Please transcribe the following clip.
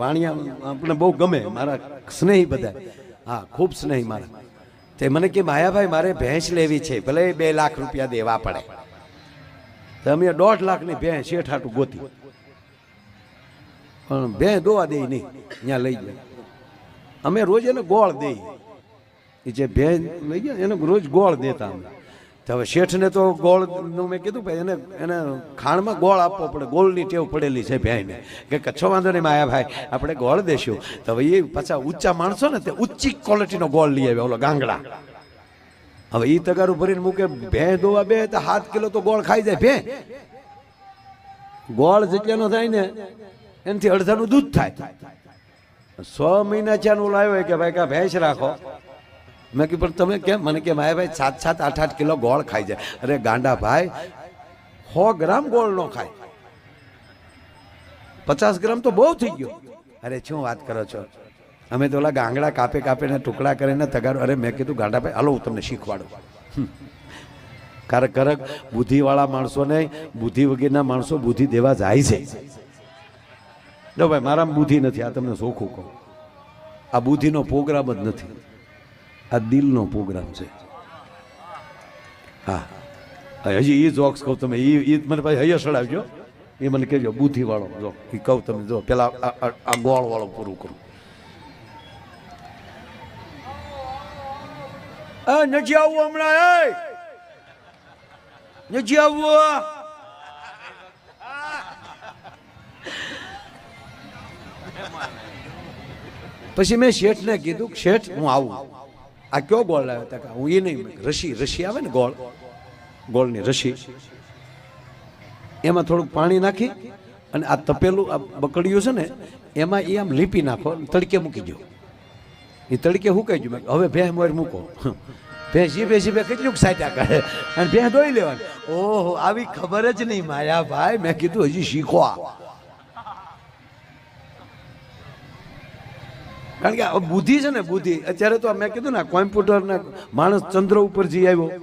વાણિયા આપણે બહુ ગમે, મારા સ્નેહી બધા, હા ખૂબ સ્નેહી મારા. તે મને કે માયાભાઈ મારે ભેંસ લેવી છે, ભલે 2 લાખ રૂપિયા દેવા પડે. તો અમે 1.5 લાખની ભેંસ શેઠ હાટું ગોતી, પણ ભેંસ દોવા દે નહીં, ત્યાં લઈ જાય. અમે રોજ એને ગોળ દઈએ, એ જે ભેંસ લઈ ગયા એને રોજ ગોળ દેતા અમે. તો હવે શેઠને તો ગોળનું મેં કીધું ભાઈ એને ખાણમાં ગોળ આપવો પડે, ગોળની ટેવ પડેલી છે ભેંને, કે કચ્છો વાંધો નહીં માયાભાઈ આપણે ગોળ દેશું. તો હવે એ પાછા ઊંચા માણસો ને તે ઊંચી ક્વોલિટીનો ગોળ લઈ આવ્યા, ઓલો ગાંગડા. હવે એ તગારું ભરીને મૂકે, ભેં દોવા બે તો 7 કિલો તો ગોળ ખાઈ જાય ભેં. ગોળ જેટલાનો થાય ને એનાથી અડધાનું દૂધ થાય. 6 મહિના ચાનું ઓલો આવ્યો કે ભાઈ કા ભેંસ રાખો. મેં કીધું પણ તમે કેમ? મને કે માયાભાઈ 7-7, 8-8 કિલો ગોળ ખાઈ જાય. અરે ગાંડા ભાઈ 100 ગ્રામ ગોળ નો ખાય, 50 ગ્રામ તો બહુ થઈ ગયો. અરે શું વાત કરો છો? અમે તો ઓલા ગાંગડા કાપે કાપીને ટુકડા કરીને તગારો. અરે મેં કીધું ગાંડા ભાઈ હાલો હું તમને શીખવાડું. કરક બુદ્ધિવાળા માણસોને બુદ્ધિ વગેરેના માણસો બુદ્ધિ દેવા જાય છે. જો ભાઈ મારામાં બુદ્ધિ નથી, આ તમને ચોખ્ખું કહું. આ બુદ્ધિનો પ્રોગ્રામ જ નથી, આ દિલનો પ્રોગ્રામ છે. હા હજી એ જોક્સ કહું તમે, એ મને ભાઈ હૈયા સડાવજો, એ મને કહેજો બુદ્ધિવાળો જો એ કહું તમે. જો પેલા આ ગોળવાળો પૂરું કરું. નથી આવવું હમણાં, નથી આવવું. પછી મેં શેઠને કીધું શેઠ હું આવું. આ કયો ગોળ લાવ્યો? હતા હું એ નહીં, રસી આવે ને ગોળની રસી, એમાં થોડુંક પાણી નાખી અને આ તપેલું આ બકડિયું છે ને એમાં એ આમ લીપી નાખો, તડકે મૂકી દો. એ તડકે હુકાઈ ગયું. હવે ભેંસ મોર મૂકો, ભેંસ જીભે કેટલુંક સાટ્યા કરે અને ભેંસ ધોઈ લેવાની. ઓહો આવી ખબર જ નહીં માયાભાઈ. મેં કીધું હજી શીખો. કારણ કે બુદ્ધિ છે ને, બુદ્ધિ અત્યારે તો મેં કીધું ને કોમ્પ્યુટર ને માણસ ચંદ્ર ઉપર જઈ આવ્યો.